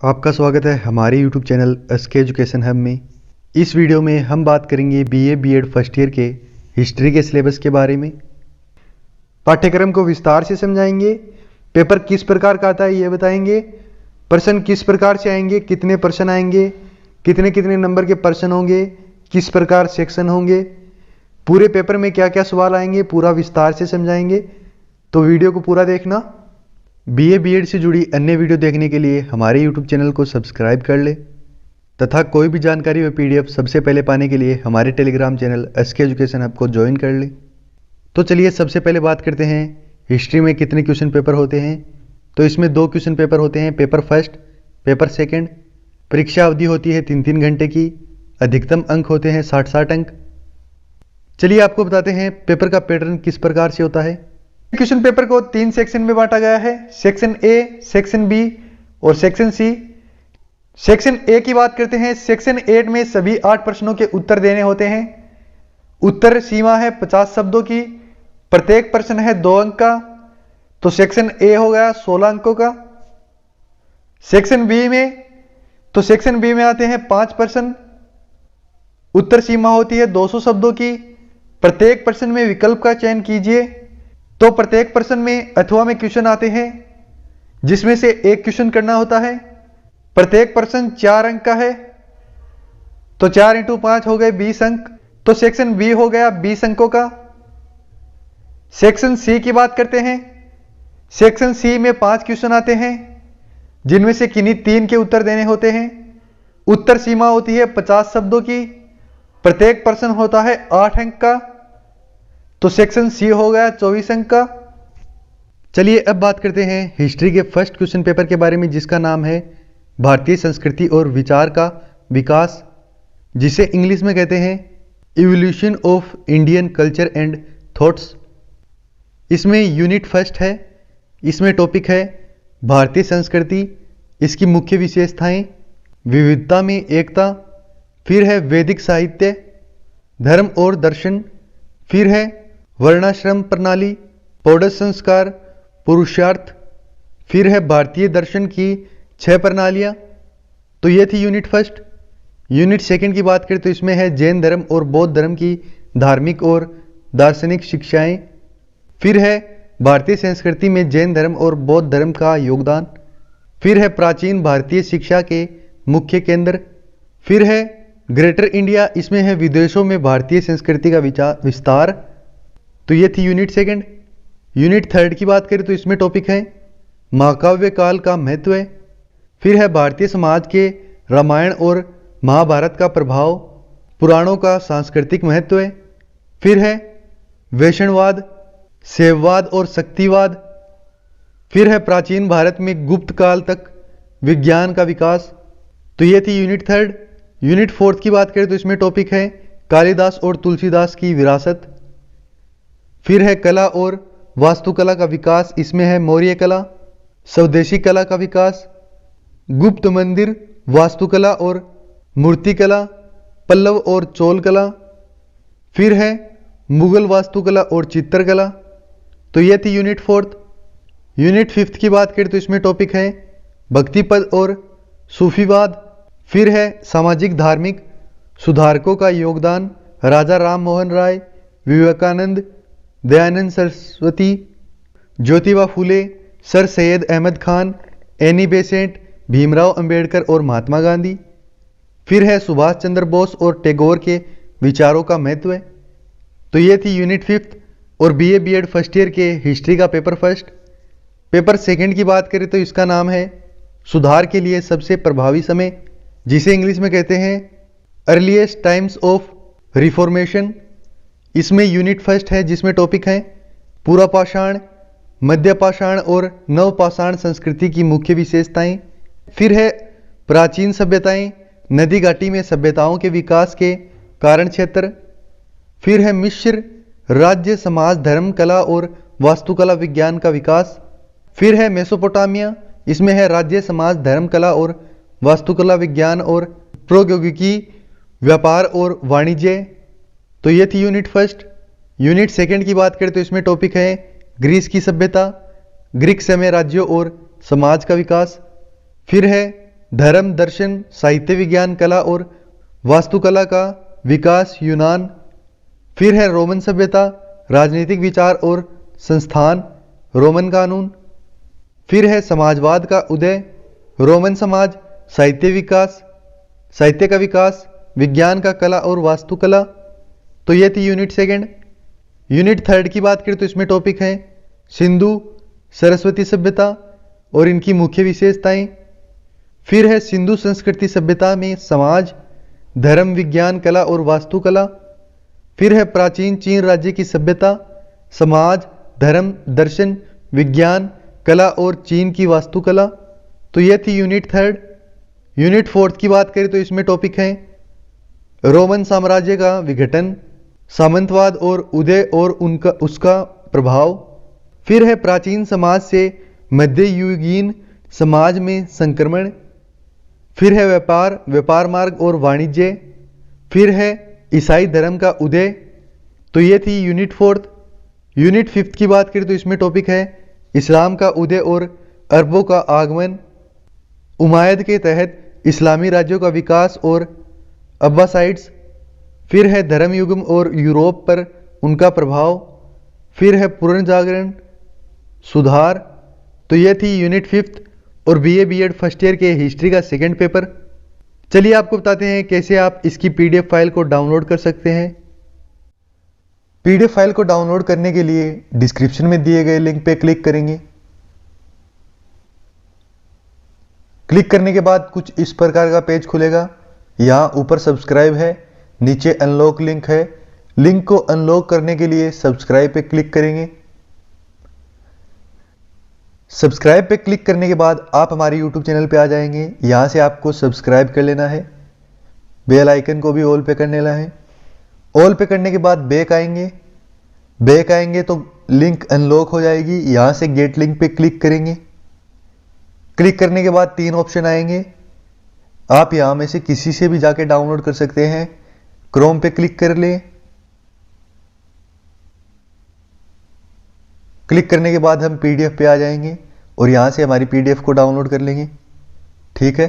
आपका स्वागत है हमारे YouTube channel SK education hub में। इस वीडियो में हम बात करेंगे बीए बीएड फर्स्ट ईयर के हिस्ट्री के सिलेबस के बारे में। पाठ्यक्रम को विस्तार से समझाएंगे। पेपर किस प्रकार का आता है ये बताएंगे। प्रश्न किस प्रकार से आएंगे, कितने प्रश्न आएंगे, कितने कितने नंबर के प्रश्न होंगे, किस प्रकार सेक्शन होंगे, पूरे पेपर में क्या क्या सवाल आएंगे, पूरा विस्तार से समझाएंगे। तो वीडियो को पूरा देखना। बीए बीएड से जुड़ी अन्य वीडियो देखने के लिए हमारे YouTube चैनल को सब्सक्राइब कर ले तथा कोई भी जानकारी व PDF सबसे पहले पाने के लिए हमारे Telegram channel SK education hub को ज्वाइन कर ले। तो चलिए सबसे पहले बात करते हैं हिस्ट्री में कितने क्वेश्चन पेपर होते हैं। तो इसमें 2 क्वेश्चन पेपर होते हैं, पेपर फर्स्ट, पेपर सेकेंड। परीक्षा अवधि होती है 3-3 घंटे की। अधिकतम अंक होते हैं 60-60 अंक। चलिए आपको बताते हैं पेपर का पैटर्न किस प्रकार से होता है। क्वेश्चन पेपर को 3 सेक्शन में बांटा गया है, सेक्शन ए, सेक्शन बी और सेक्शन सी। सेक्शन ए की बात करते हैं। सेक्शन 8 में सभी 8 प्रश्नों के उत्तर देने होते हैं। उत्तर सीमा है 50 शब्दों की। प्रत्येक प्रश्न है 2 अंक का। तो सेक्शन ए हो गया 16 अंकों का। सेक्शन बी में आते हैं 5 प्रश्न। उत्तर सीमा होती है 200 शब्दों की। प्रत्येक प्रश्न में विकल्प का चयन कीजिए। तो प्रत्येक प्रश्न में अथवा में क्वेश्चन आते हैं जिसमें से एक क्वेश्चन करना होता है। प्रत्येक प्रश्न 4 अंक का है। तो 4 × 5 हो गए 20 अंक। तो सेक्शन बी हो गया 20 अंकों का। सेक्शन सी की बात करते हैं। सेक्शन सी में 5 क्वेश्चन आते हैं जिनमें से किन्हीं 3 के उत्तर देने होते हैं। उत्तर सीमा होती है 50 शब्दों की। प्रत्येक प्रश्न होता है 8 अंक का। तो सेक्शन सी हो गया 24 अंक का। चलिए अब बात करते हैं हिस्ट्री के फर्स्ट क्वेश्चन पेपर के बारे में, जिसका नाम है भारतीय संस्कृति और विचार का विकास, जिसे इंग्लिश में कहते हैं evolution of Indian culture and thoughts. इसमें यूनिट फर्स्ट है। इसमें टॉपिक है भारतीय संस्कृति, इसकी मुख्य विशेषताएं, विविधता में एकता। फिर है वैदिक साहित्य, धर्म और दर्शन। फिर है वर्णाश्रम प्रणाली, पौडस संस्कार, पुरुषार्थ। फिर है भारतीय दर्शन की 6 प्रणालियां। तो ये थी यूनिट फर्स्ट। यूनिट सेकंड की बात करें तो इसमें है जैन धर्म और बौद्ध धर्म की धार्मिक और दार्शनिक शिक्षाएं। फिर है भारतीय संस्कृति में जैन धर्म और बौद्ध धर्म का योगदान। फिर है प्राचीन भारतीय शिक्षा के मुख्य केंद्र। फिर है ग्रेटर इंडिया, इसमें है विदेशों में भारतीय संस्कृति का विस्तार। तो ये थी यूनिट सेकंड। यूनिट थर्ड की बात करें तो इसमें टॉपिक है महाकाव्य काल का महत्व। फिर है भारतीय समाज के रामायण और महाभारत का प्रभाव, पुराणों का सांस्कृतिक महत्व। फिर है वैष्णववाद, शैववाद और शक्तिवाद। फिर है प्राचीन भारत में गुप्त काल तक विज्ञान का विकास। तो ये थी यूनिट थर्ड। यूनिट फोर्थ की बात करें तो इसमें टॉपिक है कालिदास और तुलसीदास की विरासत। फिर है कला और वास्तुकला का विकास, इसमें है मौर्य कला, स्वदेशी कला का विकास, गुप्त मंदिर वास्तुकला और मूर्तिकला, पल्लव और चोल कला। फिर है मुगल वास्तुकला और चित्रकला। तो यह थी यूनिट फोर्थ। यूनिट फिफ्थ की बात करें तो इसमें टॉपिक है भक्ति पद और सूफीवाद। फिर है सामाजिक धार्मिक सुधारकों का योगदान, Raja Ram Mohan Roy, Vivekananda, Dayanand Saraswati, Jyotiba Phule, sir Syed Ahmed Khan, Annie Besant, Bhimrao Ambedkar और महात्मा गांधी। फिर है सुभाष चंद्र बोस और टैगोर के विचारों का महत्व। तो ये थी यूनिट फिफ्थ और बीए बीएड फर्स्ट ईयर के हिस्ट्री का पेपर फर्स्ट। पेपर सेकंड की बात करें तो इसका नाम है सुधार के लिए सबसे प्रभावी समय, जिसे इंग्लिश में कहते हैं अर्लीस्ट टाइम्स ऑफ रिफॉर्मेशन। इसमें यूनिट फर्स्ट है जिसमें टॉपिक है पूरा पाषाण, मध्य पाषाण और नवपाषाण संस्कृति की मुख्य विशेषताएं। फिर है प्राचीन सभ्यताएं, नदी घाटी में सभ्यताओं के विकास के कारण क्षेत्र। फिर है मिस्र राज्य, समाज, धर्म, कला और वास्तुकला विज्ञान का विकास। फिर है मेसोपोटामिया, इसमें है राज्य, समाज, धर्म, कला और वास्तुकला विज्ञान और प्रौद्योगिकी, व्यापार और वाणिज्य। तो ये थी यूनिट फर्स्ट। यूनिट सेकंड की बात करें तो इसमें टॉपिक है ग्रीस की सभ्यता, ग्रीक समय राज्यों और समाज का विकास। फिर है धर्म, दर्शन, साहित्य, विज्ञान, कला और वास्तुकला का विकास यूनान। फिर है रोमन सभ्यता, राजनीतिक विचार और संस्थान रोमन कानून। फिर है समाजवाद का उदय, रोमन समाज, साहित्य विकास, साहित्य का विकास, विज्ञान का कला और वास्तुकला। तो ये थी यूनिट सेकंड। यूनिट थर्ड की बात करें तो इसमें टॉपिक है सिंधु सरस्वती सभ्यता और इनकी मुख्य विशेषताएं। फिर है सिंधु संस्कृति सभ्यता में समाज, धर्म, विज्ञान, कला और वास्तुकला। फिर है प्राचीन चीन राज्य की सभ्यता, समाज, धर्म, दर्शन, विज्ञान, कला और चीन की वास्तुकला। तो यह थी यूनिट थर्ड। यूनिट फोर्थ की बात करें तो इसमें टॉपिक है रोमन साम्राज्य का विघटन, सामंतवाद और उदय और उसका प्रभाव। फिर है प्राचीन समाज से मध्ययुगीन समाज में संक्रमण। फिर है व्यापार मार्ग और वाणिज्य। फिर है ईसाई धर्म का उदय। तो ये थी यूनिट फोर्थ। यूनिट फिफ्थ की बात करें तो इसमें टॉपिक है इस्लाम का उदय और अरबों का आगमन, उमायद के तहत इस्लामी राज्यों का विकास और अब्बासाइड्स। फिर है धर्म युगम और यूरोप पर उनका प्रभाव। फिर है पुनर्जागरण, सुधार। तो यह थी यूनिट फिफ्थ और बीए बीएड फर्स्ट ईयर के हिस्ट्री का सेकंड पेपर। चलिए आपको बताते हैं कैसे आप इसकी पीडीएफ फाइल को डाउनलोड कर सकते हैं। पीडीएफ फाइल को डाउनलोड करने के लिए डिस्क्रिप्शन में दिए गए लिंक पे क्लिक करेंगे। क्लिक करने के बाद कुछ इस प्रकार का पेज खुलेगा। यहाँ ऊपर सब्सक्राइब है, नीचे अनलॉक लिंक है। लिंक को अनलॉक करने के लिए सब्सक्राइब पे क्लिक करेंगे। सब्सक्राइब पे क्लिक करने के बाद आप हमारे यूट्यूब चैनल पे आ जाएंगे। यहाँ से आपको सब्सक्राइब कर लेना है, बेल आइकन को भी ऑल पे कर लेना है। ऑल पे करने के बाद बैक आएंगे तो लिंक अनलॉक हो जाएगी। यहाँ से गेट लिंक पे क्लिक करेंगे। क्लिक करने के बाद तीन ऑप्शन आएंगे, आप यहाँ में से किसी से भी जाके डाउनलोड कर सकते हैं। क्रोम पे क्लिक कर लें। क्लिक करने के बाद हम पीडीएफ पे आ जाएंगे और यहाँ से हमारी पीडीएफ को डाउनलोड कर लेंगे। ठीक है।